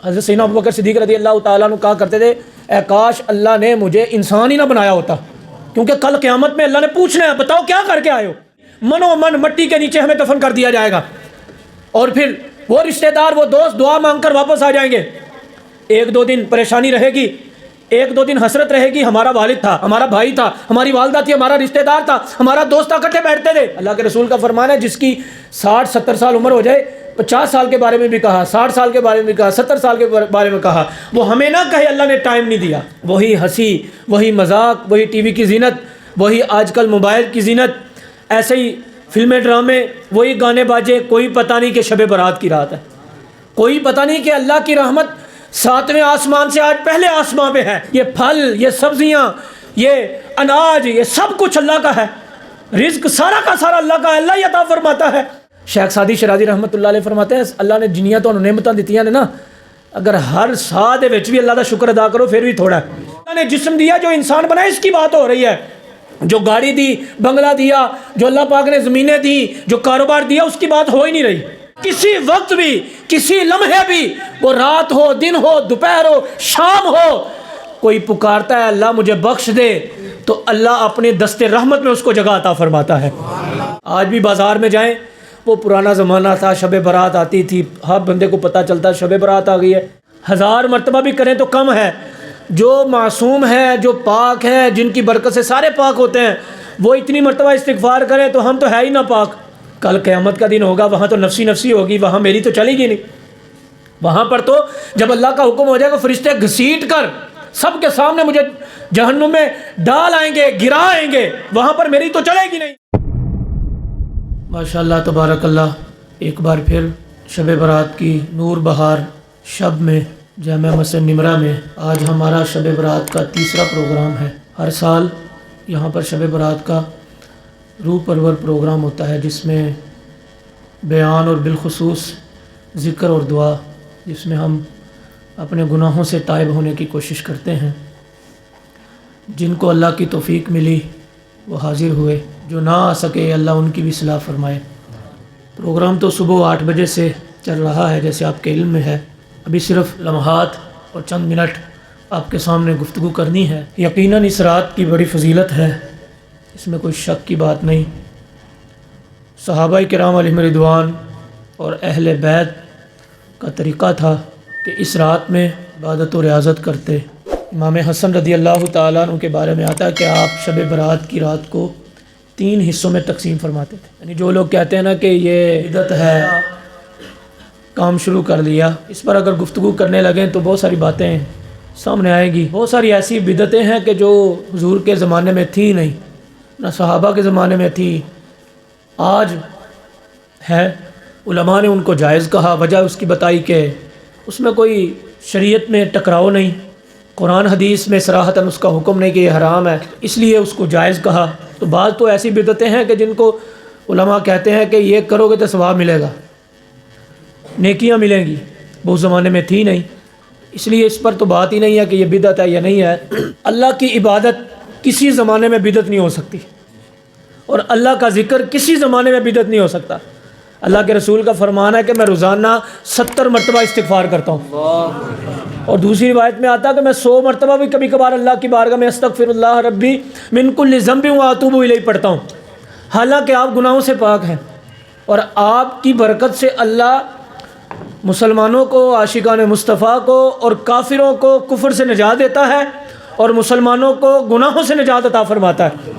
حضرت سیدنا ابوبکر صدیق رضی اللہ تعالیٰ عنہ کہا کرتے تھے اے کاش اللہ نے مجھے انسان ہی نہ بنایا ہوتا، کیونکہ کل قیامت میں اللہ نے پوچھنا ہے بتاؤ کیا کر کے آئے ہو، منو من مٹی کے نیچے ہمیں دفن کر دیا جائے گا، اور پھر وہ رشتہ دار وہ دوست دعا مانگ کر واپس آ جائیں گے۔ ایک دو دن پریشانی رہے گی، ایک دو دن حسرت رہے گی، ہمارا والد تھا، ہمارا بھائی تھا، ہماری والدہ تھی، ہمارا رشتہ دار تھا، ہمارا دوست تھا، اکٹھے بیٹھتے تھے۔ اللہ کے رسول کا فرمان ہے جس کی 60-70 سال عمر ہو جائے، 50 سال کے بارے میں بھی کہا، 60 سال کے بارے میں بھی کہا، 70 سال کے بارے میں کہا، وہ ہمیں نہ کہے اللہ نے ٹائم نہیں دیا۔ وہی ہنسی، وہی مذاق، وہی ٹی وی کی زینت، وہی آج کل موبائل کی زینت، ایسے ہی فلمیں ڈرامے، وہی گانے باجے، کوئی پتہ نہیں کہ شب برات کی رات ہے، کوئی پتہ نہیں کہ اللہ کی رحمت 7ویں آسمان سے آج پہلے آسمان پہ ہے۔ یہ پھل، یہ سبزیاں، یہ اناج، یہ سب کچھ اللہ کا ہے، رزق سارا کا سارا اللہ کا ہے، اللہ ہی عطا فرماتا ہے۔ شیخ سعدی شرازی رحمۃ اللہ علیہ فرماتے ہیں اللہ نے جنیاں تو نعمتاں دتیاں نے نا، اگر ہر ساہ دے وچ بھی اللہ کا شکر ادا کرو پھر بھی تھوڑا ہے۔ اللہ نے جسم دیا جو انسان بنا اس کی بات ہو رہی ہے، جو گاڑی دی، بنگلہ دیا، جو اللہ پاک نے زمینیں دی، جو کاروبار دیا، اس کی بات ہو ہی نہیں رہی۔ کسی وقت بھی، کسی لمحے بھی، وہ رات ہو، دن ہو، دوپہر ہو، شام ہو، کوئی پکارتا ہے اللہ مجھے بخش دے تو اللہ اپنے دست رحمت میں اس کو جگہ عطا فرماتا ہے۔ آج بھی بازار میں جائیں، وہ پرانا زمانہ تھا، شب برات آتی تھی، ہر بندے کو پتہ چلتا شب برات آ گئی ہے، 1000 مرتبہ بھی کریں تو کم ہے۔ جو معصوم ہے، جو پاک ہے، جن کی برکت سے سارے پاک ہوتے ہیں، وہ اتنی مرتبہ استغفار کریں تو ہم تو ہے ہی نہ پاک۔ کل قیامت کا دن ہوگا، وہاں تو نفسی نفسی ہوگی، وہاں میری تو چلے گی نہیں۔ وہاں پر تو جب اللہ کا حکم ہو جائے گا فرشتے گھسیٹ کر سب کے سامنے مجھے جہنم میں ڈال آئیں گے، گرا آئیں گے، وہاں پر میری تو چلے گی نہیں۔ ماشاءاللہ تبارک اللہ، ایک بار پھر شب برات کی نور بہار شب میں جامع مسجد نمرہ میں آج ہمارا شب برات کا تیسرا پروگرام ہے۔ ہر سال یہاں پر شب برات کا روح پرور پروگرام ہوتا ہے جس میں بیان اور بالخصوص ذکر اور دعا، جس میں ہم اپنے گناہوں سے تائب ہونے کی کوشش کرتے ہیں۔ جن کو اللہ کی توفیق ملی وہ حاضر ہوئے، جو نہ آ سکے اللہ ان کی بھی اصلاح فرمائے۔ پروگرام تو صبح 8 بجے سے چل رہا ہے جیسے آپ کے علم میں ہے، ابھی صرف لمحات اور چند منٹ آپ کے سامنے گفتگو کرنی ہے۔ یقیناً اس رات کی بڑی فضیلت ہے، اس میں کوئی شک کی بات نہیں۔ صحابہ کرام علیہم رضوان اور اہل بیت کا طریقہ تھا کہ اس رات میں عبادت و ریاضت کرتے۔ امام حسن رضی اللہ تعالیٰ عنہ کے بارے میں آتا ہے کہ آپ شب برات کی رات کو 3 حصوں میں تقسیم فرماتے تھے۔ یعنی جو لوگ کہتے ہیں نا کہ یہ بدعت ہے، کام شروع کر لیا، اس پر اگر گفتگو کرنے لگیں تو بہت ساری باتیں سامنے آئیں گی۔ بہت ساری ایسی بدعتیں ہیں کہ جو حضور کے زمانے میں تھی نہیں، نہ صحابہ کے زمانے میں تھی، آج ہے۔ علماء نے ان کو جائز کہا، وجہ اس کی بتائی کہ اس میں کوئی شریعت میں ٹکراؤ نہیں، قرآن حدیث میں صراحتاً اس کا حکم نہیں کہ یہ حرام ہے، اس لیے اس کو جائز کہا۔ تو بعض تو ایسی بدعتیں ہیں کہ جن کو علماء کہتے ہیں کہ یہ کرو گے تو ثواب ملے گا، نیکیاں ملیں گی، وہ اس زمانے میں تھی نہیں، اس لیے اس پر تو بات ہی نہیں ہے کہ یہ بدعت ہے یا نہیں ہے۔ اللہ کی عبادت کسی زمانے میں بدعت نہیں ہو سکتی، اور اللہ کا ذکر کسی زمانے میں بدعت نہیں ہو سکتا۔ اللہ کے رسول کا فرمان ہے کہ میں روزانہ 70 مرتبہ استغفار کرتا ہوں، اور دوسری روایت میں آتا ہے کہ میں 100 مرتبہ بھی کبھی کبھار اللہ کی بارگاہ میں استغفر اللہ ربی من کل ذنب و اتوب الیہ پڑھتا ہوں، حالانکہ آپ گناہوں سے پاک ہیں، اور آپ کی برکت سے اللہ مسلمانوں کو، عاشقان مصطفیٰ کو اور کافروں کو کفر سے نجات دیتا ہے، اور مسلمانوں کو گناہوں سے نجات عطا فرماتا ہے۔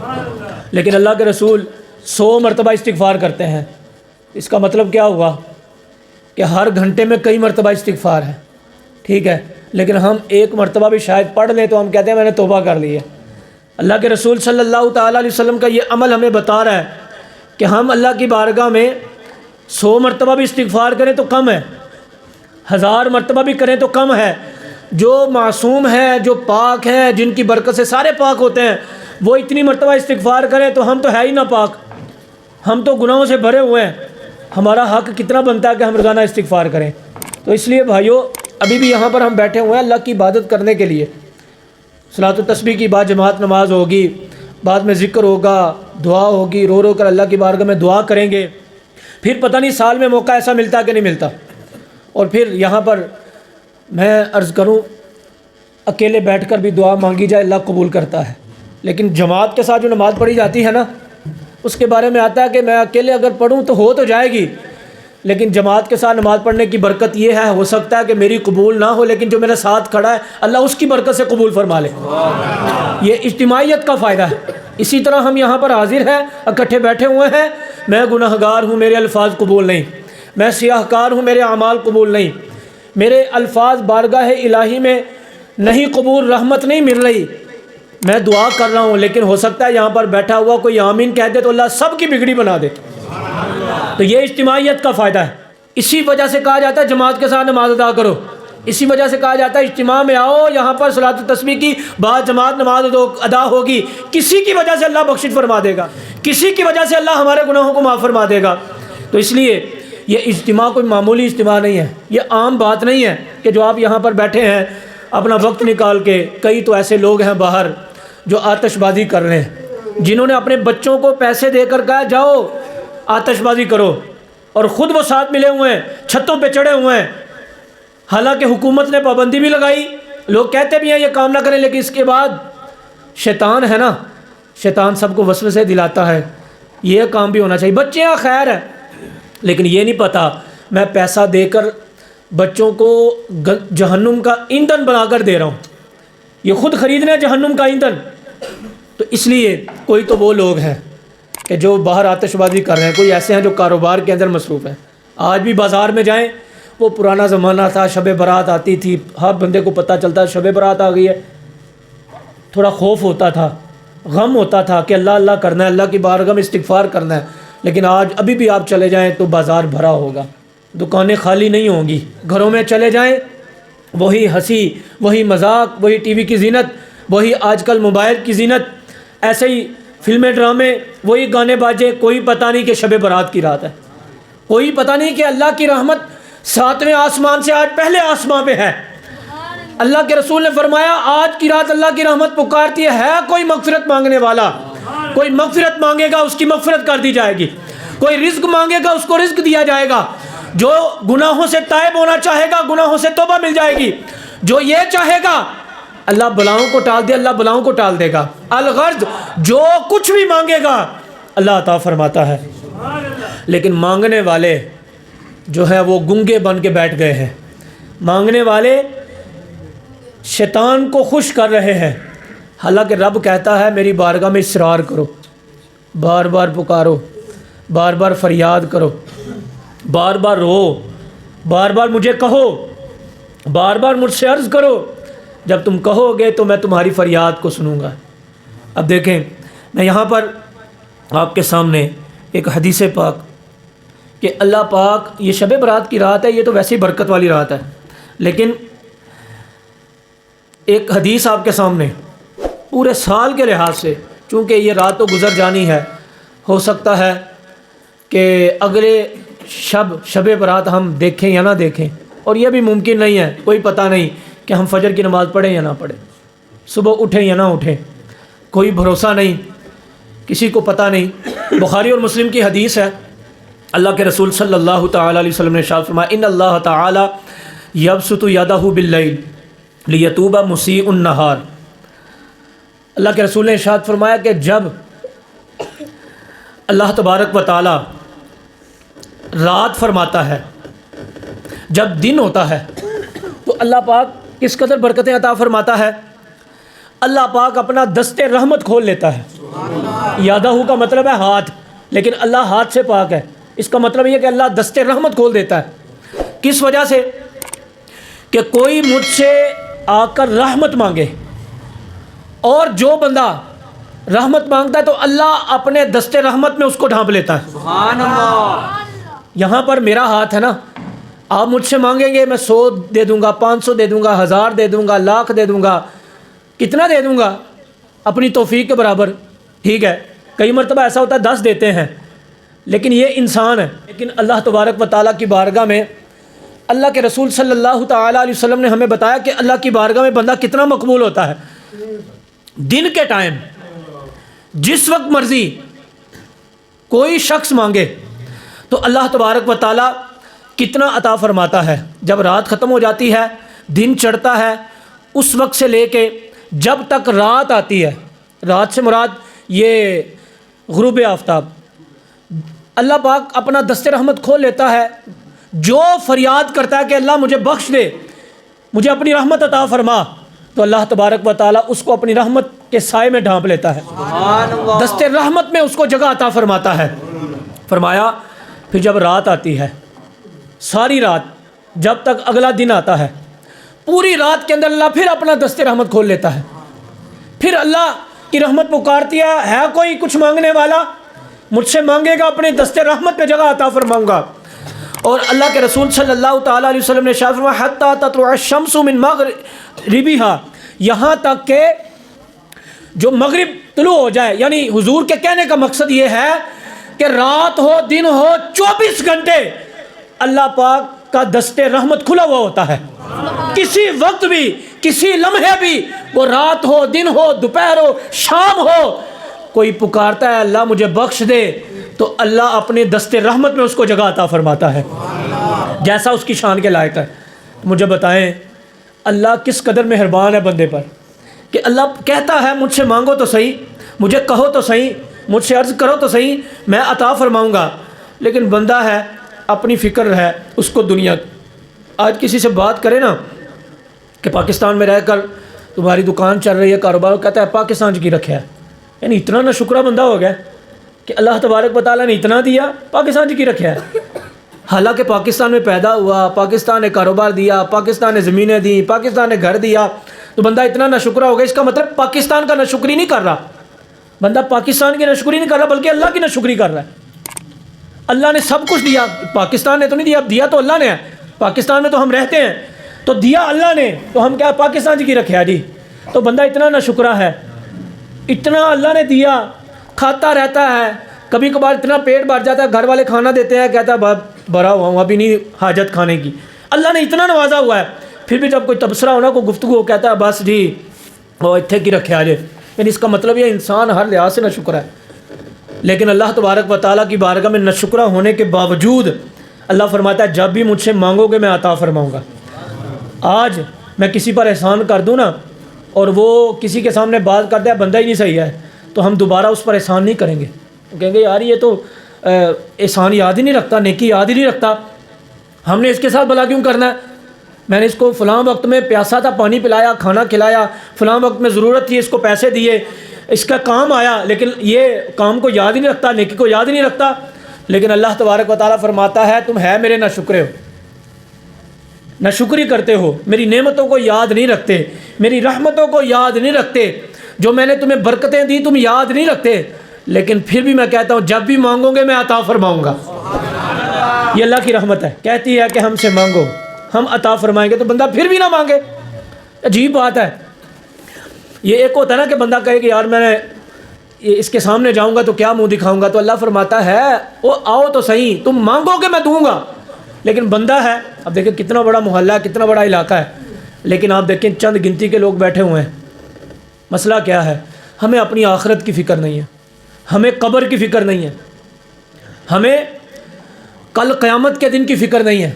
لیکن اللہ کے رسول 100 مرتبہ استغفار کرتے ہیں، اس کا مطلب کیا ہوا کہ ہر گھنٹے میں کئی مرتبہ استغفار ہے، ٹھیک ہے، لیکن ہم 1 مرتبہ بھی شاید پڑھ لیں تو ہم کہتے ہیں میں نے توبہ کر لی ہے۔ اللہ کے رسول صلی اللہ تعالیٰ علیہ وسلم کا یہ عمل ہمیں بتا رہا ہے کہ ہم اللہ کی بارگاہ میں 100 مرتبہ بھی استغفار کریں تو کم ہے، 1000 مرتبہ بھی کریں تو کم ہے۔ جو معصوم ہے، جو پاک ہے، جن کی برکت سے سارے پاک ہوتے ہیں، وہ اتنی مرتبہ استغفار کریں تو ہم تو ہے ہی نہ پاک، ہم تو گناہوں سے بھرے ہوئے ہیں، ہمارا حق کتنا بنتا ہے کہ ہم روزانہ استغفار کریں۔ تو اس لیے بھائیو، ابھی بھی یہاں پر ہم بیٹھے ہوئے ہیں اللہ کی عبادت کرنے کے لیے۔ صلاۃ و تسبیح کی بعد جماعت نماز ہوگی، بعد میں ذکر ہوگا، دعا ہوگی، رو رو کر اللہ کی بارگاہ میں دعا کریں گے، پھر پتہ نہیں سال میں موقع ایسا ملتا کہ نہیں ملتا، اور پھر یہاں پر میں عرض کروں اکیلے بیٹھ کر بھی دعا مانگی جائے اللہ قبول کرتا ہے، لیکن جماعت کے ساتھ جو نماز پڑھی جاتی ہے نا اس کے بارے میں آتا ہے کہ میں اکیلے اگر پڑھوں تو ہو جائے گی، لیکن جماعت کے ساتھ نماز پڑھنے کی برکت یہ ہے، ہو سکتا ہے کہ میری قبول نہ ہو لیکن جو میرے ساتھ کھڑا ہے اللہ اس کی برکت سے قبول فرما لے۔ یہ اجتماعیت کا فائدہ ہے۔ اسی طرح ہم یہاں پر حاضر ہیں، اکٹھے بیٹھے ہوئے ہیں، میں گناہ گار ہوں، میرے الفاظ قبول نہیں، میں سیاہ کار ہوں، میرے اعمال قبول نہیں، میرے الفاظ بارگاہ الہی میں نہیں قبول، رحمت نہیں مل رہی، میں دعا کر رہا ہوں، لیکن ہو سکتا ہے یہاں پر بیٹھا ہوا کوئی آمین کہہ دے تو اللہ سب کی بگڑی بنا دے۔ تو یہ اجتماعیت کا فائدہ ہے۔ اسی وجہ سے کہا جاتا ہے جماعت کے ساتھ نماز ادا کرو، اسی وجہ سے کہا جاتا ہے اجتماع میں آؤ، یہاں پر صلاۃ التسبیح کی بعد جماعت نماز ادا ہوگی، کسی کی وجہ سے اللہ بخشش فرما دے گا، کسی کی وجہ سے اللہ ہمارے گناہوں کو معاف فرما دے گا۔ تو اس لیے یہ اجتماع کوئی معمولی اجتماع نہیں ہے، یہ عام بات نہیں ہے کہ جو آپ یہاں پر بیٹھے ہیں اپنا وقت نکال کے۔ کئی تو ایسے لوگ ہیں باہر جو آتش بازی کر رہے ہیں، جنہوں نے اپنے بچوں کو پیسے دے کر کہا جاؤ آتش بازی کرو، اور خود وہ ساتھ ملے ہوئے ہیں، چھتوں پہ چڑھے ہوئے ہیں، حالانکہ حکومت نے پابندی بھی لگائی، لوگ کہتے بھی ہیں یہ کام نہ کریں، لیکن اس کے بعد شیطان ہے نا، شیطان سب کو وسوسے دلاتا ہے یہ کام بھی ہونا چاہیے۔ بچے ہیں خیر ہے، لیکن یہ نہیں پتہ میں پیسہ دے کر بچوں کو جہنم کا ایندھن بنا کر دے رہا ہوں، یہ خود خریدنا ہے جہنم کا ایندھن۔ تو اس لیے کوئی تو وہ لوگ ہیں کہ جو باہر آتش بازی کر رہے ہیں، کوئی ایسے ہیں جو کاروبار کے اندر مصروف ہیں۔ آج بھی بازار میں جائیں، وہ پرانا زمانہ تھا، شب برات آتی تھی، ہر بندے کو پتہ چلتا شب برات آ گئی ہے، تھوڑا خوف ہوتا تھا، غم ہوتا تھا کہ اللہ اللہ کرنا ہے، اللہ کی بارگاہ میں استغفار کرنا ہے۔ لیکن آج ابھی بھی آپ چلے جائیں تو بازار بھرا ہوگا، دکانیں خالی نہیں ہوں گی، گھروں میں چلے جائیں وہی ہنسی، وہی مذاق، وہی ٹی وی کی زینت، وہی آج کل موبائل کی زینت، ایسے ہی فلمیں ڈرامے، وہی گانے باجے، کوئی پتہ نہیں کہ شب برات کی رات ہے، کوئی پتہ نہیں کہ اللہ کی رحمت 7ویں آسمان سے آج پہلے آسمان پہ ہے۔ اللہ کے رسول نے فرمایا آج کی رات اللہ کی رحمت پکارتی ہے کوئی مغفرت مانگنے والا، کوئی مغفرت مانگے گا اس کی مغفرت کر دی جائے گی، کوئی رزق مانگے گا اس کو رزق دیا جائے گا، جو گناہوں سے تائب ہونا چاہے گا گناہوں سے توبہ مل جائے گی، جو یہ چاہے گا اللہ بلاؤں کو ٹال دے، اللہ بلاؤں کو ٹال دے گا۔ الغرض جو کچھ بھی مانگے گا اللہ عطا فرماتا ہے، لیکن مانگنے والے جو ہے وہ گنگے بن کے بیٹھ گئے ہیں، مانگنے والے شیطان کو خوش کر رہے ہیں، حالانکہ رب کہتا ہے میری بارگاہ میں اصرار کرو، بار بار پکارو، بار بار فریاد کرو، بار بار رو، بار بار مجھے کہو، بار بار مجھ سے عرض کرو، جب تم کہو گے تو میں تمہاری فریاد کو سنوں گا۔ اب دیکھیں میں یہاں پر آپ کے سامنے ایک حدیث پاک کہ اللہ پاک یہ شب برات کی رات ہے، یہ تو ویسے ہی برکت والی رات ہے، لیکن ایک حدیث آپ کے سامنے پورے سال کے لحاظ سے، چونکہ یہ رات تو گزر جانی ہے، ہو سکتا ہے کہ اگلے شب برات ہم دیکھیں یا نہ دیکھیں، اور یہ بھی ممکن نہیں ہے، کوئی پتہ نہیں کہ ہم فجر کی نماز پڑھیں یا نہ پڑھیں، صبح اٹھیں یا نہ اٹھیں، کوئی بھروسہ نہیں، کسی کو پتہ نہیں۔ بخاری اور مسلم کی حدیث ہے، اللہ کے رسول صلی اللہ تعالیٰ علیہ وسلم نے ارشاد فرمایا ان اللہ تعالیٰ یبسط یدہ باللیل لیتوب مسیء النہار۔ اللہ کے رسول نے ارشاد فرمایا کہ جب اللہ تبارک و تعالیٰ رات فرماتا ہے، جب دن ہوتا ہے، تو اللہ پاک کس قدر برکتیں عطا فرماتا ہے، اللہ پاک اپنا دست رحمت کھول لیتا ہے۔ یادہ کا مطلب ہے ہاتھ، لیکن اللہ ہاتھ سے پاک ہے، اس کا مطلب یہ کہ اللہ دست رحمت کھول دیتا ہے۔ کس وجہ سے؟ کہ کوئی مجھ سے آ کر رحمت مانگے، اور جو بندہ رحمت مانگتا ہے تو اللہ اپنے دست رحمت میں اس کو ڈھانپ لیتا ہے۔ سبحان اللہ۔ یہاں پر میرا ہاتھ ہے نا، آپ مجھ سے مانگیں گے میں 100 دے دوں گا، 500 دے دوں گا، 1000 دے دوں گا، لاکھ دے دوں گا، کتنا دے دوں گا اپنی توفیق کے برابر، ٹھیک ہے۔ کئی مرتبہ ایسا ہوتا ہے 10 دیتے ہیں، لیکن یہ انسان ہے، لیکن اللہ تبارک و تعالیٰ کی بارگاہ میں اللہ کے رسول صلی اللہ تعالیٰ علیہ وسلم نے ہمیں بتایا کہ اللہ کی بارگاہ میں بندہ کتنا مقبول ہوتا ہے۔ دن کے ٹائم جس وقت مرضی کوئی شخص مانگے تو اللہ تبارک و تعالیٰ کتنا عطا فرماتا ہے۔ جب رات ختم ہو جاتی ہے دن چڑھتا ہے اس وقت سے لے کے جب تک رات آتی ہے، رات سے مراد یہ غروب آفتاب، اللہ پاک اپنا دست رحمت کھول لیتا ہے. جو فریاد کرتا ہے کہ اللہ مجھے بخش دے، مجھے اپنی رحمت عطا فرما، تو اللہ تبارک و تعالیٰ اس کو اپنی رحمت کے سائے میں ڈھانپ لیتا ہے، دست رحمت میں اس کو جگہ عطا فرماتا ہے. فرمایا پھر جب رات آتی ہے، ساری رات جب تک اگلا دن آتا ہے، پوری رات کے اندر اللہ پھر اپنا دست رحمت کھول لیتا ہے. پھر اللہ کی رحمت پکارتی ہے کوئی کچھ مانگنے والا؟ مجھ سے مانگے گا، اپنے دست رحمت میں جگہ عطا فرماؤں گا. اور اللہ کے رسول صلی اللہ تعالیٰ علیہ وسلم نے ارشاد فرمایا حتیٰ تطلع الشمس من مغربها، یہاں تک کہ جو مغرب طلوع ہو جائے. یعنی حضور کے کہنے کا مقصد یہ ہے کہ رات ہو دن ہو 24 گھنٹے اللہ پاک کا دست رحمت کھلا ہوا ہوتا ہے. کسی وقت بھی، کسی لمحے بھی، وہ رات ہو دن ہو دوپہر ہو شام ہو، کوئی پکارتا ہے اللہ مجھے بخش دے، تو اللہ اپنے دست رحمت میں اس کو جگہ عطا فرماتا ہے جیسا اس کی شان کے لائق ہے. مجھے بتائیں اللہ کس قدر مہربان ہے بندے پر، کہ اللہ کہتا ہے مجھ سے مانگو تو صحیح، مجھے کہو تو صحیح، مجھ سے عرض کرو تو صحیح، میں عطا فرماؤں گا. لیکن بندہ ہے، اپنی فکر ہے اس کو دنیا. آج کسی سے بات کرے نا کہ پاکستان میں رہ کر تمہاری دکان چل رہی ہے، کاروبار، کہتا ہے پاکستان کی رکھا ہے. یعنی اتنا نہ شکرہ بندہ ہو گیا کہ اللہ تبارک و تعالیٰ نے اتنا دیا، پاکستان کی رکھا ہے. حالانکہ پاکستان میں پیدا ہوا، پاکستان نے کاروبار دیا، پاکستان نے زمینیں دیں، پاکستان نے گھر دیا، تو بندہ اتنا ناشکرہ ہو گیا. اس کا مطلب پاکستان کا ناشکری نہیں کر رہا، بندہ پاکستان کی ناشکری نہیں کر رہا بلکہ اللہ کی ناشکری کر رہا ہے. اللہ نے سب کچھ دیا، پاکستان نے تو نہیں دیا، دیا تو اللہ نے ہے. پاکستان میں تو ہم رہتے ہیں، تو دیا اللہ نے، تو ہم کیا پاکستان کی رکھے جی. تو بندہ اتنا ناشکرہ ہے، اتنا اللہ نے دیا، کھاتا رہتا ہے، کبھی کبھار اتنا پیٹ بھر جاتا ہے، گھر والے کھانا دیتے ہیں، کہتا ہے بھرا ہوا ہوں، ابھی نہیں حاجت کھانے کی. اللہ نے اتنا نوازا ہوا ہے، پھر بھی جب کوئی تبصرہ ہونا، کوئی گفتگو ہو، کہتا ہے بس جی وہ اتنے کی رکھے آجے. یعنی اس کا مطلب یہ انسان ہر لحاظ سے ناشکر ہے. لیکن اللہ تبارک و تعالیٰ کی بارگاہ میں ناشکرہ ہونے کے باوجود اللہ فرماتا ہے جب بھی مجھ سے مانگو گے میں عطا فرماؤں گا. آج میں کسی پر احسان کر دوں نا اور وہ کسی کے سامنے بات کرتا ہے بندہ ہی نہیں صحیح ہے، تو ہم دوبارہ اس پر احسان نہیں کریں گے. کہیں گے یار یہ تو احسان یاد ہی نہیں رکھتا، نیکی یاد ہی نہیں رکھتا، ہم نے اس کے ساتھ بھلا کیوں کرنا ہے؟ میں نے اس کو فلاں وقت میں پیاسا تھا پانی پلایا، کھانا کھلایا، فلاں وقت میں ضرورت تھی اس کو پیسے دیے، اس کا کام آیا، لیکن یہ کام کو یاد ہی نہیں رکھتا، نیکی کو یاد ہی نہیں رکھتا. لیکن اللہ تبارک و تعالیٰ فرماتا ہے تم ہے میرے ناشکرے ہو، ناشکری کرتے ہو، میری نعمتوں کو یاد نہیں رکھتے، میری رحمتوں کو یاد نہیں رکھتے، جو میں نے تمہیں برکتیں دی تم یاد نہیں رکھتے. لیکن پھر بھی میں کہتا ہوں جب بھی مانگو گے میں عطا فرماؤں گا. یہ اللہ کی رحمت ہے، کہتی ہے کہ ہم سے مانگو ہم عطا فرمائیں گے، تو بندہ پھر بھی نہ مانگے. عجیب بات ہے. یہ ایک ہوتا ہے نا کہ بندہ کہے کہ یار میں اس کے سامنے جاؤں گا تو کیا منہ دکھاؤں گا، تو اللہ فرماتا ہے وہ آؤ تو صحیح، تم مانگو گے میں دوں گا. لیکن بندہ ہے، اب دیکھیں کتنا بڑا محلہ ہے، کتنا بڑا علاقہ ہے، لیکن آپ دیکھیں چند گنتی کے لوگ بیٹھے ہوئے ہیں. مسئلہ کیا ہے؟ ہمیں اپنی آخرت کی فکر نہیں ہے، ہمیں قبر کی فکر نہیں ہے، ہمیں کل قیامت کے دن کی فکر نہیں ہے.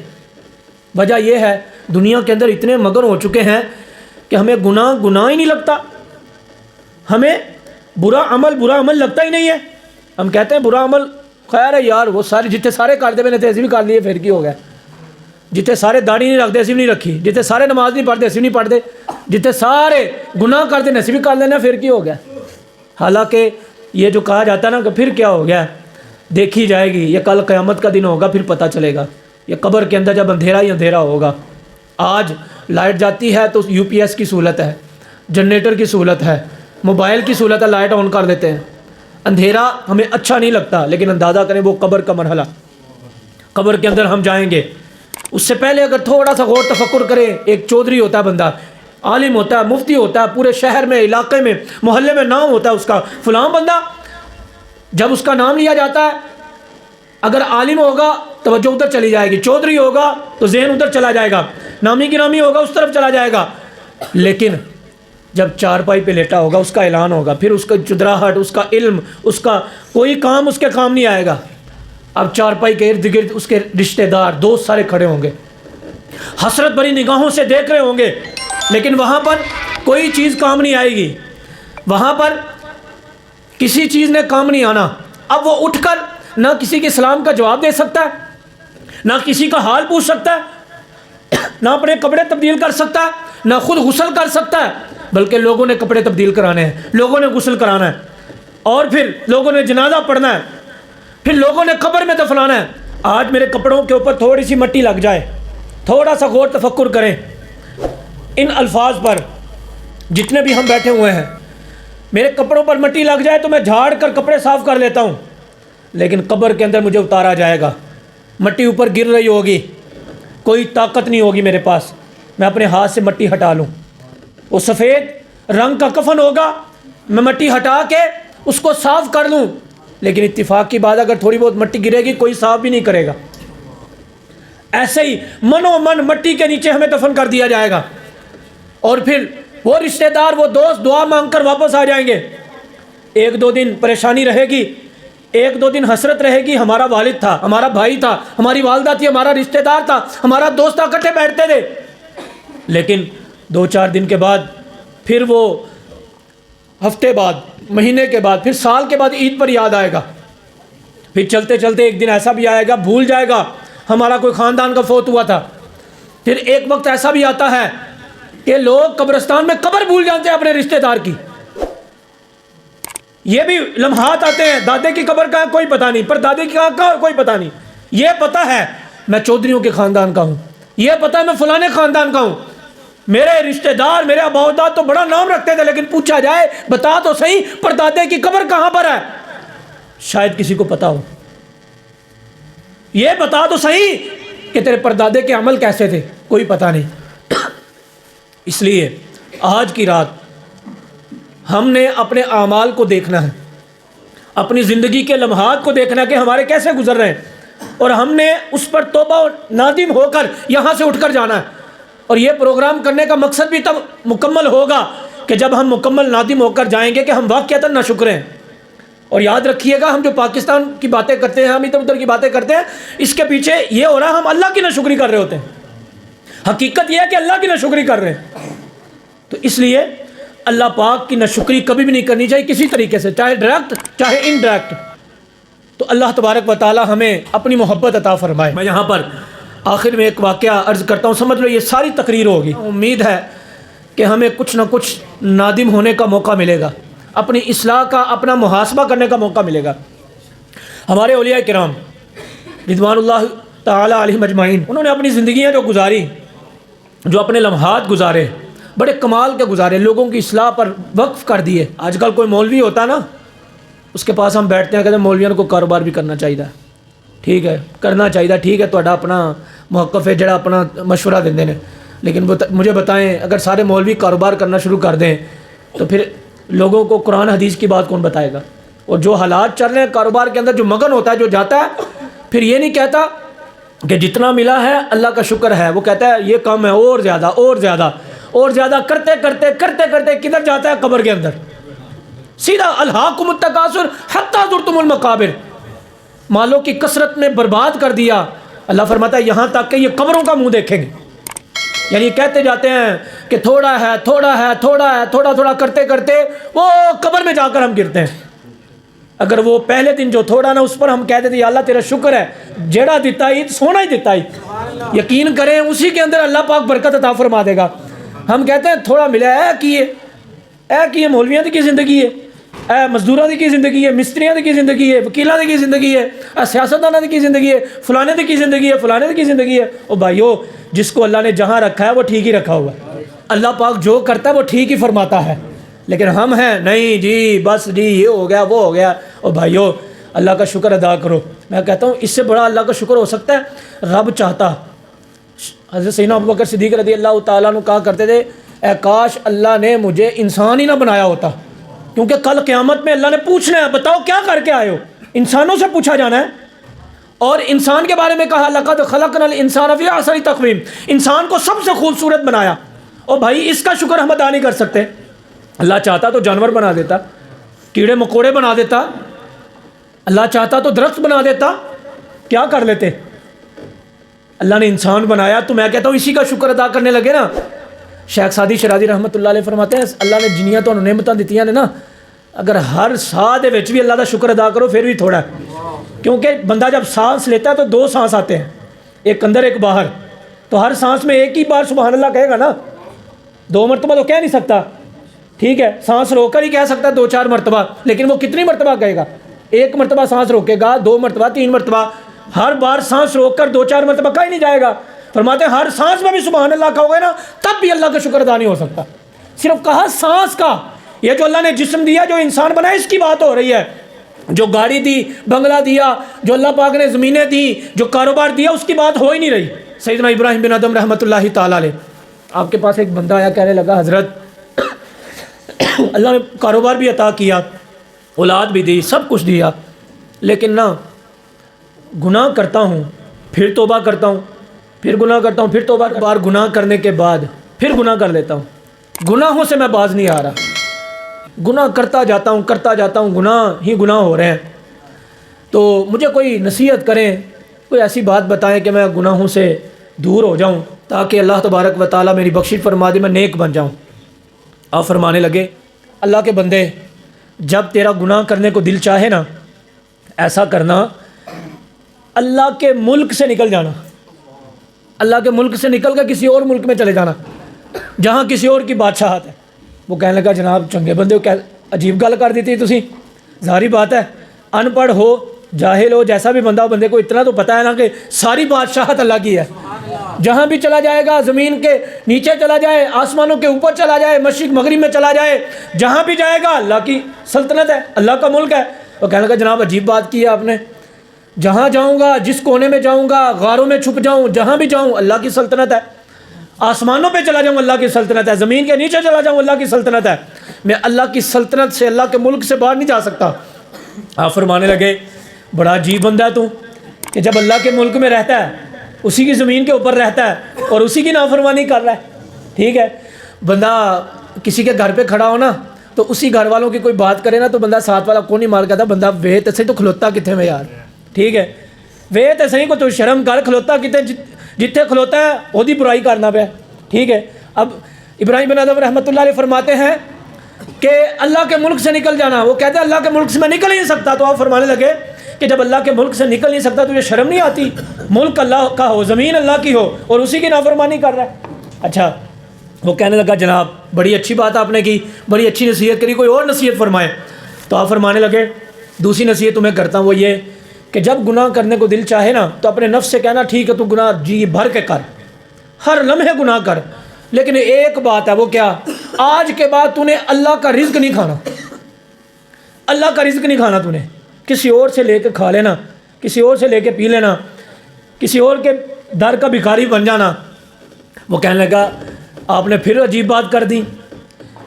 وجہ یہ ہے دنیا کے اندر اتنے مگن ہو چکے ہیں کہ ہمیں گناہ ہی نہیں لگتا، ہمیں برا عمل لگتا ہی نہیں ہے. ہم کہتے ہیں برا عمل خیر ہے یار، وہ سارے جتنے سارے کر دے میں نے تو ایسے بھی کر لیے، پھر کی ہو گیا. جتنے سارے داڑھی نہیں رکھتے ایسی بھی نہیں رکھی، جتنے سارے نماز نہیں پڑھتے ایسی بھی نہیں پڑھتے، جتنے سارے گناہ کرتے ایسے بھی کر لینا، پھر کی ہو گیا. حالانکہ یہ جو کہا جاتا ہے نا کہ پھر کیا ہو گیا، دیکھی جائے گی، یہ کل قیامت کا دن ہوگا، پھر پتہ چلے گا. یہ قبر کے اندر جب اندھیرا ہی اندھیرا ہوگا. آج لائٹ جاتی ہے تو یو پی ایس کی سہولت ہے، جنریٹر کی سہولت ہے، موبائل کی سہولت ہے، لائٹ آن کر دیتے ہیں. اندھیرا ہمیں اچھا نہیں لگتا، لیکن اندازہ کریں وہ قبر کا مرحلہ، قبر کے اندر ہم جائیں گے. اس سے پہلے اگر تھوڑا سا غور تفکر کریں، ایک چودھری ہوتا ہے بندہ، عالم ہوتا ہے، مفتی ہوتا ہے، پورے شہر میں، علاقے میں، محلے میں نام ہوتا ہے اس کا، فلاں بندہ. جب اس کا نام لیا جاتا ہے، اگر عالم ہوگا توجہ ادھر چلی جائے گی، چودھری ہوگا تو ذہن ادھر چلا جائے گا، نامی کی نامی ہوگا اس طرف چلا جائے گا. لیکن جب چارپائی پہ لیٹا ہوگا اس کا اعلان ہوگا، پھر اس کا چدراہٹ، اس کا علم، اس کا کوئی کام اس کے کام نہیں آئے گا. اب چارپائی کے ارد گرد اس کے رشتہ دار دوست سارے کھڑے ہوں گے، حسرت بھری نگاہوں سے دیکھ رہے ہوں گے، لیکن وہاں پر کوئی چیز کام نہیں آئے گی، وہاں پر کسی چیز نے کام نہیں آنا۔ اب وہ اٹھ کر نہ کسی کے سلام کا جواب دے سکتا ہے، نہ کسی کا حال پوچھ سکتا ہے، نہ اپنے کپڑے تبدیل کر سکتا ہے، نہ خود غسل کر سکتا ہے، بلکہ لوگوں نے کپڑے تبدیل کرانے ہیں، لوگوں نے غسل کرانا ہے، اور پھر لوگوں نے جنازہ پڑھنا ہے، پھر لوگوں نے قبر میں دفنانا ہے۔ آج میرے کپڑوں کے اوپر تھوڑی سی مٹی لگ جائے، تھوڑا سا غور تفکر کریں ان الفاظ پر، جتنے بھی ہم بیٹھے ہوئے ہیں، میرے کپڑوں پر مٹی لگ جائے تو میں جھاڑ کر کپڑے صاف کر لیتا ہوں، لیکن قبر کے اندر مجھے اتارا جائے گا، مٹی اوپر گر رہی ہوگی، کوئی طاقت نہیں ہوگی میرے پاس میں اپنے ہاتھ سے مٹی ہٹا لوں۔ وہ سفید رنگ کا کفن ہوگا، میں مٹی ہٹا کے اس کو صاف کر لوں، لیکن اتفاق کی بات اگر تھوڑی بہت مٹی گرے گی کوئی صاف بھی نہیں کرے گا۔ ایسے ہی منو من مٹی کے نیچے ہمیں دفن کر دیا جائے گا، اور پھر وہ رشتہ دار، وہ دوست دعا مانگ کر واپس آ جائیں گے۔ ایک دو دن پریشانی رہے گی، ایک دو دن حسرت رہے گی، ہمارا والد تھا، ہمارا بھائی تھا، ہماری والدہ تھی، ہمارا رشتہ دار تھا، ہمارا دوست تھا، اکٹھے بیٹھتے تھے، لیکن دو چار دن کے بعد، پھر وہ ہفتے بعد، مہینے کے بعد، پھر سال کے بعد عید پر یاد آئے گا، پھر چلتے چلتے ایک دن ایسا بھی آئے گا بھول جائے گا ہمارا کوئی خاندان کا فوت ہوا تھا۔ پھر ایک وقت ایسا بھی آتا ہے کہ لوگ قبرستان میں قبر بھول جاتے ہیں اپنے رشتہ دار کی۔ یہ بھی لمحات آتے ہیں، دادے کی قبر کا کوئی پتہ نہیں، پر دادے کی کا کوئی پتہ نہیں، یہ پتہ ہے میں چودھریوں کے خاندان کا ہوں، یہ پتہ ہے میں فلانے خاندان کا ہوں، میرے رشتہ دار، میرے ابا اجداد تو بڑا نام رکھتے تھے، لیکن پوچھا جائے بتا تو صحیح پردادے کی قبر کہاں پر ہے، شاید کسی کو پتا ہو، یہ بتا تو صحیح کہ تیرے پردادے کے عمل کیسے تھے، کوئی پتہ نہیں۔ اس لیے آج کی رات ہم نے اپنے اعمال کو دیکھنا ہے، اپنی زندگی کے لمحات کو دیکھنا ہے کہ ہمارے کیسے گزر رہے ہیں، اور ہم نے اس پر توبہ و نادم ہو کر یہاں سے اٹھ کر جانا ہے۔ اور یہ پروگرام کرنے کا مقصد بھی تب مکمل ہوگا کہ جب ہم مکمل نادم ہو کر جائیں گے کہ ہم واقعتاً ناشکر ہیں۔ اور یاد رکھیے گا، ہم جو پاکستان کی باتیں کرتے ہیں، ہم ادھر ادھر کی باتیں کرتے ہیں، اس کے پیچھے یہ ہو رہا ہے ہم اللہ کی ناشکری کر رہے ہوتے ہیں، حقیقت یہ ہے کہ اللہ کی ناشکری کر رہے ہیں۔ تو اس لیے اللہ پاک کی ناشکری کبھی بھی نہیں کرنی چاہیے کسی طریقے سے، چاہے ڈائریکٹ چاہے انڈائریکٹ۔ تو اللہ تبارک و تعالی ہمیں اپنی محبت عطا فرمائے۔ میں یہاں پر آخر میں ایک واقعہ عرض کرتا ہوں، سمجھ لو یہ ساری تقریر ہوگی، امید ہے کہ ہمیں کچھ نہ کچھ نادم ہونے کا موقع ملے گا، اپنی اصلاح کا، اپنا محاسبہ کرنے کا موقع ملے گا۔ ہمارے اولیاء کرام رضوان اللہ تعالی علیہم اجمعین، انہوں نے اپنی زندگیاں جو گزاری، جو اپنے لمحات گزارے، بڑے کمال کے گزارے، لوگوں کی اصلاح پر وقف کر دیے۔ آج کل کوئی مولوی ہوتا نا، اس کے پاس ہم بیٹھتے ہیں، کہتے ہیں مولویوں کو کاروبار بھی کرنا چاہیے، ٹھیک ہے کرنا چاہیے، ٹھیک ہے تہاڈا اپنا موقف ہے جڑا اپنا مشورہ دیندے نے، لیکن مجھے بتائیں اگر سارے مولوی کاروبار کرنا شروع کر دیں تو پھر لوگوں کو قرآن حدیث کی بات کون بتائے گا؟ اور جو حالات چل رہے ہیں کاروبار کے اندر، جو مگن ہوتا ہے، جو جاتا ہے، پھر یہ نہیں کہتا کہ جتنا ملا ہے اللہ کا شکر ہے، وہ کہتا ہے یہ کم ہے، اور زیادہ اور زیادہ اور زیادہ، کرتے کرتے کرتے کرتے کدھر جاتا ہے؟ قبر کے اندر، سیدھا الہاکم التکاثر حتی زرتم المقابر، مالوں کی کثرت میں برباد کر دیا۔ اللہ فرماتا ہے یہاں تک کہ یہ قبروں کا منہ دیکھیں گے، یعنی کہتے جاتے ہیں کہ تھوڑا ہے تھوڑا ہے تھوڑا ہے، تھوڑا تھوڑا کرتے کرتے وہ قبر میں جا کر ہم گرتے ہیں۔ اگر وہ پہلے دن جو تھوڑا نا، اس پر ہم کہتے تھے یا اللہ تیرا شکر ہے، جیڑا دیتا ہی سونا ہی دیتا ہی، یقین کریں اسی کے اندر اللہ پاک برکت عطا فرما دے گا۔ ہم کہتے ہیں تھوڑا ملا ہے کہ مولویاں دی کی زندگی ہے، مزدوراں دی کی زندگی ہے، مستریاں دی کی زندگی ہے، وکیلاں دی کی زندگی ہے، سیاستداناں دی کی زندگی ہے، فلانے دی کی زندگی ہے، فلانے دی کی زندگی ہے۔ او بھائیو، جس کو اللہ نے جہاں رکھا ہے وہ ٹھیک ہی رکھا ہوا ہے، اللہ پاک جو کرتا ہے وہ ٹھیک ہی فرماتا ہے، لیکن ہم ہیں نہیں جی بس جی یہ ہو گیا وہ ہو گیا۔ او بھائیو، اللہ کا شکر ادا کرو۔ میں کہتا ہوں اس سے بڑا اللہ کا شکر ہو سکتا ہے؟ رب چاہتا، حضرت سیدنا ابوبکر صدیق رضی اللہ تعالیٰ عنہ کہا کرتے تھے، اے کاش اللہ نے مجھے انسان ہی نہ بنایا ہوتا، کیونکہ کل قیامت میں اللہ نے پوچھنا ہے بتاؤ کیا کر کے آئے ہو، انسانوں سے پوچھا جانا ہے۔ اور انسان کے بارے میں کہا لقد خلقنا الانسان فی احسن تقویم، انسان کو سب سے خوبصورت بنایا۔ اور بھائی اس کا شکر ہم ادا نہیں کر سکتے۔ اللہ چاہتا تو جانور بنا دیتا، کیڑے مکوڑے بنا دیتا، اللہ چاہتا تو درخت بنا دیتا، کیا کر لیتے؟ اللہ نے انسان بنایا تو میں کہتا ہوں اسی کا شکر ادا کرنے لگے نا. شیخ سعدی شرازی رحمۃ اللہ علیہ فرماتے ہیں اللہ نے جنیاں تو نعمتاں دتیاں نے نا, اگر ہر ساہ دے وچ بھی اللہ کا شکر ادا کرو پھر بھی تھوڑا ہے. کیونکہ بندہ جب سانس لیتا ہے تو 2 سانس آتے ہیں, ایک اندر ایک باہر, تو ہر سانس میں ایک ہی بار سبحان اللہ کہے گا نا, 2 مرتبہ تو کہہ نہیں سکتا. ٹھیک ہے, سانس روک کر ہی کہہ سکتا ہے 2-4 مرتبہ, لیکن وہ کتنی مرتبہ کہے گا؟ 1 مرتبہ سانس روکے گا, 2 مرتبہ, 3 مرتبہ, ہر بار سانس روک کر 2-4 مرتبہ کہا ہی نہیں جائے گا. فرماتے ہیں ہر سانس میں بھی سبحان اللہ کہو گے نا تب بھی اللہ کا شکر ادا نہیں ہو سکتا. صرف کہا سانس کا, یہ جو اللہ نے جسم دیا, جو انسان بنایا, اس کی بات ہو رہی ہے. جو گاڑی دی, بنگلہ دیا, جو اللہ پاک نے زمینیں دی, جو کاروبار دیا, اس کی بات ہو ہی نہیں رہی. سیدنا ابراہیم بن ادم رحمۃ اللہ تعالیٰ علیہ, آپ کے پاس ایک بندہ آیا, کہنے لگا حضرت اللہ نے کاروبار بھی عطا کیا, اولاد بھی دی, سب کچھ دیا, لیکن نہ گناہ کرتا ہوں پھر توبہ کرتا ہوں, پھر گناہ کرتا ہوں, پھر توبہ, بار گناہ کرنے کے بعد پھر گناہ کر لیتا ہوں, گناہوں سے میں باز نہیں آ رہا, گناہ کرتا جاتا ہوں, گناہ ہی گناہ ہو رہے ہیں. تو مجھے کوئی نصیحت کریں, کوئی ایسی بات بتائیں کہ میں گناہوں سے دور ہو جاؤں تاکہ اللہ تبارک و تعالیٰ میری بخشش فرما دے, میں نیک بن جاؤں. آپ فرمانے لگے اللہ کے بندے, جب تیرا گناہ کرنے کو دل چاہے نا, ایسا کرنا اللہ کے ملک سے نکل جانا, اللہ کے ملک سے نکل کر کسی اور ملک میں چلے جانا جہاں کسی اور کی بادشاہت ہے. وہ کہنے لگا جناب چنگے بندے ہو, عجیب گل کر دیتی تسی, ظاہری بات ہے ان پڑھ ہو, جاہل ہو, جیسا بھی بندہ ہو, بندے کو اتنا تو پتہ ہے نا کہ ساری بادشاہت اللہ کی ہے. جہاں بھی چلا جائے گا, زمین کے نیچے چلا جائے, آسمانوں کے اوپر چلا جائے, مشرق مغرب میں چلا جائے, جہاں بھی جائے گا اللہ کی سلطنت ہے, اللہ کا ملک ہے. وہ کہنے لگا جناب عجیب بات کی ہے آپ نے, جہاں جاؤں گا, جس کونے میں جاؤں گا, غاروں میں چھپ جاؤں, جہاں بھی جاؤں اللہ کی سلطنت ہے. آسمانوں پہ چلا جاؤں اللہ کی سلطنت ہے, زمین کے نیچے چلا جاؤں اللہ کی سلطنت ہے. میں اللہ کی سلطنت سے, اللہ کے ملک سے باہر نہیں جا سکتا. آپ فرمانے لگے بڑا عجیب بندہ ہے تو, کہ جب اللہ کے ملک میں رہتا ہے, اسی کی زمین کے اوپر رہتا ہے اور اسی کی نافرمانی کر رہا ہے. ٹھیک ہے, بندہ کسی کے گھر پہ کھڑا ہو نا تو اسی گھر والوں کی کوئی بات کرے نا تو بندہ ساتھ والا کو نہیں مار کہتا بندہ وے تے صحیح تو کھلوتا کتنے میں یار. ٹھیک ہے, وے تے صحیح کو تو شرم کر, کھلوتا کتنے, جتنے کھلوتا ہے وہی برائی کرنا پہ. ٹھیک ہے, اب ابراہیم بن ادم رحمۃ اللہ علیہ فرماتے ہیں کہ اللہ کے ملک سے نکل جانا. وہ کہتے ہیں اللہ کے ملک سے میں نکل ہی نہیں سکتا. تو آپ فرمانے لگے کہ جب اللہ کے ملک سے نکل نہیں سکتا تو یہ شرم نہیں آتی, ملک اللہ کا ہو, زمین اللہ کی ہو, اور اسی کی نافرمانی کر رہا ہے. اچھا, وہ کہنے لگا جناب بڑی اچھی بات آپ نے کی, بڑی اچھی نصیحت کری, کوئی اور نصیحت فرمائے. تو آپ فرمانے لگے دوسری نصیحت تمہیں کرتا ہوں, وہ یہ کہ جب گناہ کرنے کو دل چاہے نا تو اپنے نفس سے کہنا ٹھیک ہے تو گناہ جی بھر کے کر, ہر لمحے گناہ کر, لیکن ایک بات ہے, وہ کیا, آج کے بعد تو نے اللہ کا رزق نہیں کھانا, اللہ کا رزق نہیں کھانا تو نے, کسی اور سے لے کے کھا لینا, کسی اور سے لے کے پی لینا, کسی اور کے در کا بھکاری بن جانا. وہ کہنے لگا آپ نے پھر عجیب بات کر دی,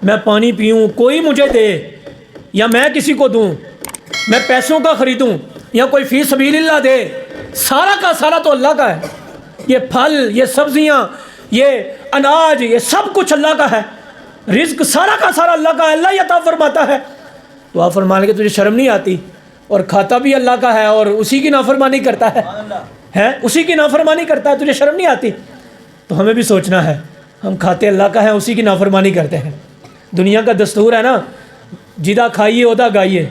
میں پانی پیوں کوئی مجھے دے, یا میں کسی کو دوں, میں پیسوں کا خریدوں, یا کوئی فی سبیل اللہ دے, سارا کا سارا تو اللہ کا ہے. یہ پھل, یہ سبزیاں, یہ اناج, یہ سب کچھ اللہ کا ہے, رزق سارا کا سارا اللہ کا ہے, اللہ ہی عطا فرماتا ہے. تو آپ فرمانے کے تجھے شرم نہیں آتی, اور کھاتا بھی اللہ کا ہے اور اسی کی نافرمانی کرتا ہے, اسی کی نافرمانی کرتا ہے, تجھے شرم نہیں آتی. تو ہمیں بھی سوچنا ہے, ہم کھاتے اللہ کا ہے, اسی کی نافرمانی کرتے ہیں. دنیا کا دستور ہے نا, جدہ کھائیے ادا گائیے.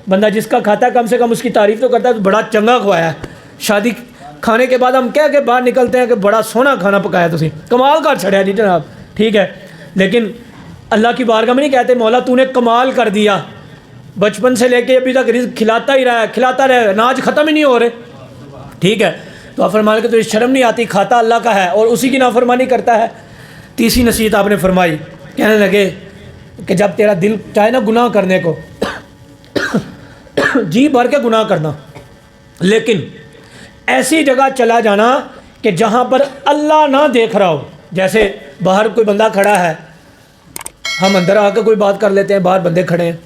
بندہ جس کا کھاتا ہے کم سے کم اس کی تعریف تو کرتا ہے, تو بڑا چنگا کھوایا ہے. شادی کھانے کے بعد ہم کہہ کے باہر نکلتے ہیں کہ بڑا سونا کھانا پکایا تسی, کمال کر چھڑیا جی جناب. ٹھیک ہے, لیکن اللہ کی بارگاہ میں نہیں کہتے مولا تو نے کمال کر دیا, بچپن سے لے کے ابھی تک رزق کھلاتا ہی رہا ہے, کھلاتا رہے, اناج ختم ہی نہیں ہو رہے. ٹھیک ہے, تو آپ فرمانے کہ تو شرم نہیں آتی, کھاتا اللہ کا ہے اور اسی کی نافرمانی کرتا ہے. تیسری نصیحت آپ نے فرمائی, کہنے لگے کہ جب تیرا دل چاہے نا گناہ کرنے کو, جی بھر کے گناہ کرنا, لیکن ایسی جگہ چلا جانا کہ جہاں پر اللہ نہ دیکھ رہا ہو. جیسے باہر کوئی بندہ کھڑا ہے, ہم اندر آ کے کوئی بات کر لیتے ہیں, باہر بندے کھڑے ہیں,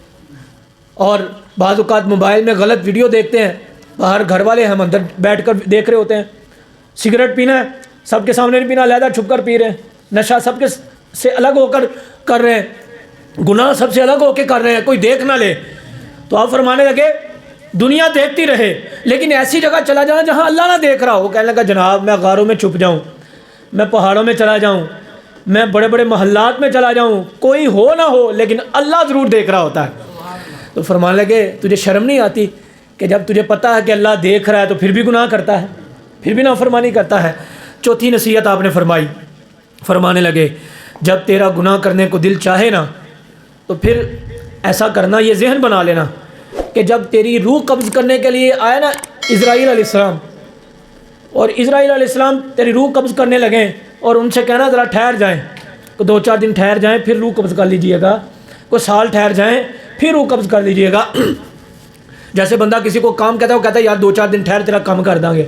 اور بعض اوقات موبائل میں غلط ویڈیو دیکھتے ہیں, باہر گھر والے ہم اندر بیٹھ کر دیکھ رہے ہوتے ہیں. سگریٹ پینا ہے, سب کے سامنے نہیں پینا, علیحدہ چھپ کر پی رہے ہیں. نشہ سب کے سے الگ ہو کر کر رہے ہیں, گناہ سب سے الگ ہو کے کر رہے ہیں, کوئی دیکھ نہ لے. تو آپ فرمانے لگے دنیا دیکھتی رہے لیکن ایسی جگہ چلا جانا جہاں اللہ نہ دیکھ رہا ہو. کہنے لگا جناب میں غاروں میں چھپ جاؤں, میں پہاڑوں میں چلا جاؤں, میں بڑے بڑے محلات میں چلا جاؤں, کوئی ہو نہ ہو لیکن اللہ ضرور دیکھ رہا ہوتا ہے. تو فرمانے لگے تجھے شرم نہیں آتی کہ جب تجھے پتہ ہے کہ اللہ دیکھ رہا ہے تو پھر بھی گناہ کرتا ہے, پھر بھی نافرمانی کرتا ہے. چوتھی نصیحت آپ نے فرمائی, فرمانے لگے جب تیرا گناہ کرنے کو دل چاہے نا تو پھر ایسا کرنا, یہ ذہن بنا لینا کہ جب تیری روح قبض کرنے کے لیے آئے نا اسرائیل علیہ السلام, اور اسرائیل علیہ السلام تیری روح قبض کرنے لگیں اور ان سے کہنا ذرا ٹھہر جائیں, تو 2-4 دن ٹھہر جائیں پھر روح قبض کر لیجئے گا, کوئی سال ٹھہر جائیں پھر روح قبض کر لیجئے گا. جیسے بندہ کسی کو کام کہتا ہے, وہ کہتا ہے یار 2-4 دن ٹھہر تیرا کام کر دیں گے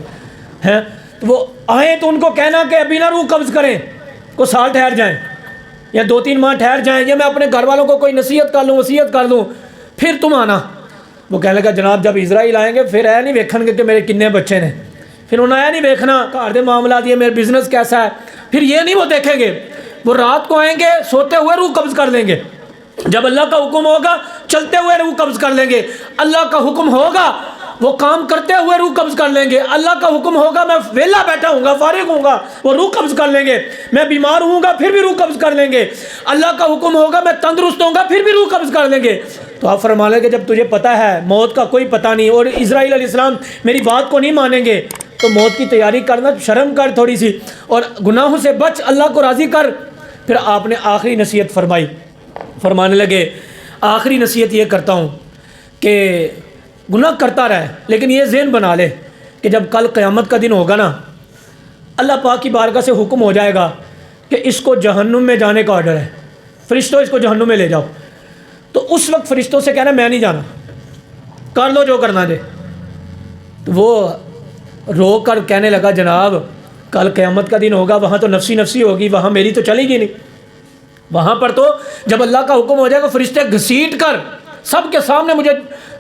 ہیں, تو وہ آئیں تو ان کو کہنا کہ ابھی نہ روح قبض کریں, کوئی سال ٹھہر جائیں یا 2-3 ماہ ٹھہر جائیں, یا میں اپنے گھر والوں کو کوئی نصیحت کر لوں, وصیت کر دوں, پھر تم آنا. وہ کہنے لگا جناب جب اسرائیل آئیں گے پھر اے نہیں ویکھن گے کہ میرے کنے بچے نے, پھر انہیں اے نہیں ویکھنا گھر دے معاملات یہ میرے بزنس کیسا ہے, پھر یہ نہیں وہ دیکھیں گے. وہ رات کو آئیں گے سوتے ہوئے روح قبض کر لیں گے, جب اللہ کا حکم ہوگا چلتے ہوئے روح قبض کر لیں گے, اللہ کا حکم ہوگا وہ کام کرتے ہوئے روح قبض کر لیں گے, اللہ کا حکم ہوگا میں ویلا بیٹھا ہوں گا فارغ ہوں گا وہ روح قبض کر لیں گے, میں بیمار ہوں گا پھر بھی روح قبض کر لیں گے, اللہ کا حکم ہوگا میں تندرست ہوں گا پھر بھی روح قبض کر لیں گے. تو آپ فرما لیں کہ جب تجھے پتہ ہے موت کا کوئی پتہ نہیں اور اسرائیل علیہ السلام میری بات کو نہیں مانیں گے تو موت کی تیاری کرنا, شرم کر تھوڑی سی اور گناہوں سے بچ, اللہ کو راضی کر. پھر آپ نے آخری نصیحت فرمائی, فرمانے لگے آخری نصیحت یہ کرتا ہوں کہ گناہ کرتا رہے لیکن یہ ذہن بنا لے کہ جب کل قیامت کا دن ہوگا نا, اللہ پاک کی بارگاہ سے حکم ہو جائے گا کہ اس کو جہنم میں جانے کا آرڈر ہے, فرشتوں اس کو جہنم میں لے جاؤ, تو اس وقت فرشتوں سے کہنا میں نہیں جانا, کر لو جو کرنا دے. تو وہ رو کر کہنے لگا جناب کل قیامت کا دن ہوگا, وہاں تو نفسی نفسی ہوگی, وہاں میری تو چلے گی نہیں, وہاں پر تو جب اللہ کا حکم ہو جائے گا فرشتے گھسیٹ کر سب کے سامنے مجھے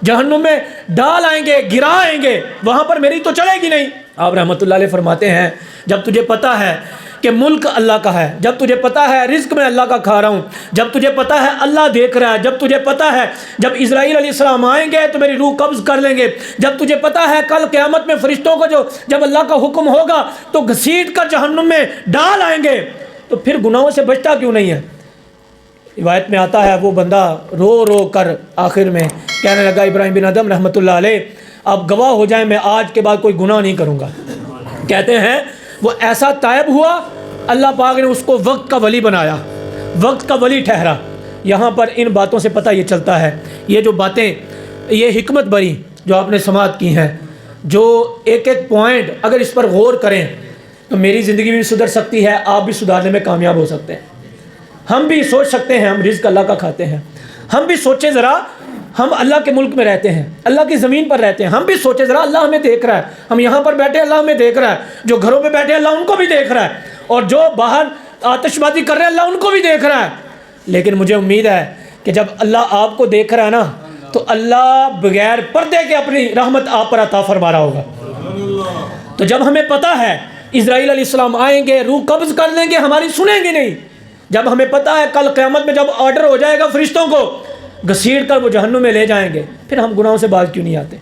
جہنم میں ڈال آئیں گے, گرا آئیں گے, وہاں پر میری تو چلے گی نہیں. آپ رحمۃ اللہ علیہ فرماتے ہیں جب تجھے پتہ ہے کہ ملک اللہ کا ہے, جب تجھے پتہ ہے رزق میں اللہ کا کھا رہا ہوں, جب تجھے پتہ ہے اللہ دیکھ رہا ہے, جب تجھے پتہ ہے جب اسرائیل علیہ السلام آئیں گے تو میری روح قبض کر لیں گے, جب تجھے پتہ ہے کل قیامت میں فرشتوں کو جب اللہ کا حکم ہوگا تو گھسیٹ کر جہنم میں ڈال آئیں گے, تو پھر گناہوں سے بچتا کیوں نہیں ہے. روایت میں آتا ہے وہ بندہ رو رو کر آخر میں کہنے لگا ابراہیم بن ادم رحمۃ اللہ علیہ آپ گواہ ہو جائیں میں آج کے بعد کوئی گناہ نہیں کروں گا. کہتے ہیں وہ ایسا تائب ہوا, اللہ پاک نے اس کو وقت کا ولی بنایا, وقت کا ولی ٹھہرا. یہاں پر ان باتوں سے پتہ یہ چلتا ہے, یہ جو باتیں یہ حکمت بری جو آپ نے سماعت کی ہیں, جو ایک ایک پوائنٹ اگر اس پر غور کریں تو میری زندگی بھی سدھر سکتی ہے, آپ بھی سدھارنے میں کامیاب ہو سکتے ہیں. ہم بھی سوچ سکتے ہیں ہم رزق اللہ کا کھاتے ہیں, ہم بھی سوچیں ذرا ہم اللہ کے ملک میں رہتے ہیں, اللہ کی زمین پر رہتے ہیں, ہم بھی سوچیں ذرا اللہ ہمیں دیکھ رہا ہے, ہم یہاں پر بیٹھے اللہ ہمیں دیکھ رہا ہے, جو گھروں میں بیٹھے اللہ ان کو بھی دیکھ رہا ہے, اور جو باہر آتش بازی کر رہے ہیں اللہ ان کو بھی دیکھ رہا ہے. لیکن مجھے امید ہے کہ جب اللہ آپ کو دیکھ رہا ہے نا تو اللہ بغیر پردے کے اپنی رحمت آپ پر عطا فرما رہا ہوگا. تو جب ہمیں پتہ ہے اسرائیل علیہ السلام آئیں گے روح قبض کر لیں گے, ہماری سنیں گے نہیں, جب ہمیں پتہ ہے کل قیامت میں جب آرڈر ہو جائے گا فرشتوں کو گھسیٹ کر وہ جہنم میں لے جائیں گے, پھر ہم گناہوں سے باز کیوں نہیں آتے,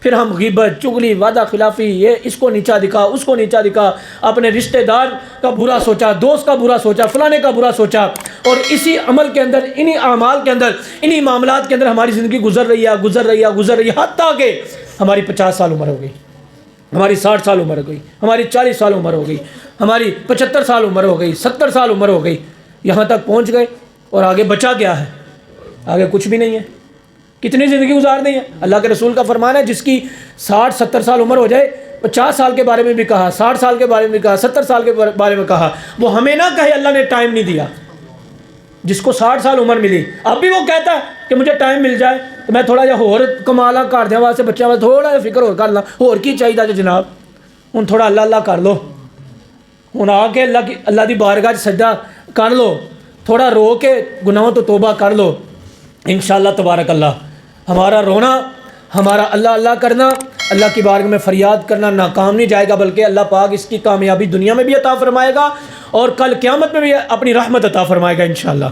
پھر ہم غیبت چغلی وعدہ خلافی یہ اس کو نیچا دکھا اس کو نیچا دکھا, اپنے رشتہ دار کا برا سوچا, دوست کا برا سوچا, فلانے کا برا سوچا, اور اسی عمل کے اندر انہی اعمال کے اندر انہی معاملات کے اندر ہماری زندگی گزر رہی ہے حتیٰ کہ ہماری 50 سال عمر ہو گئی, ہماری 60 سال عمر ہو گئی, ہماری 40 سال عمر ہو گئی, ہماری 75 سال عمر ہو گئی, 70 سال عمر ہو گئی, یہاں تک پہنچ گئے اور آگے بچا کیا ہے, آگے کچھ بھی نہیں ہے. کتنی زندگی گزار دی ہے. اللہ کے رسول کا فرمان ہے جس کی 60-70 سال عمر ہو جائے, 50 سال کے بارے میں بھی کہا, 60 سال کے بارے میں بھی کہا, 70 سال کے بارے میں کہا, وہ ہمیں نہ کہے اللہ نے ٹائم نہیں دیا. جس کو 60 سال عمر ملی اب بھی وہ کہتا ہے کہ مجھے ٹائم مل جائے تو میں تھوڑا جا ہور کمالا کر دیا واسطے بچوں واسطے تھوڑا جا فکر کر لا, ہور کی چاہیے جو جناب ہوں تھوڑا اللہ اللہ کر لو, ہوں آ کے اللہ دی بارگاہ سجدہ کر لو, تھوڑا رو کے گناہوں تو توبہ کر لو. انشاءاللہ تبارک اللہ ہمارا رونا, ہمارا اللہ اللہ کرنا, اللہ کی بارگاہ میں فریاد کرنا ناکام نہیں جائے گا, بلکہ اللہ پاک اس کی کامیابی دنیا میں بھی عطا فرمائے گا اور کل قیامت میں بھی اپنی رحمت عطا فرمائے گا انشاءاللہ.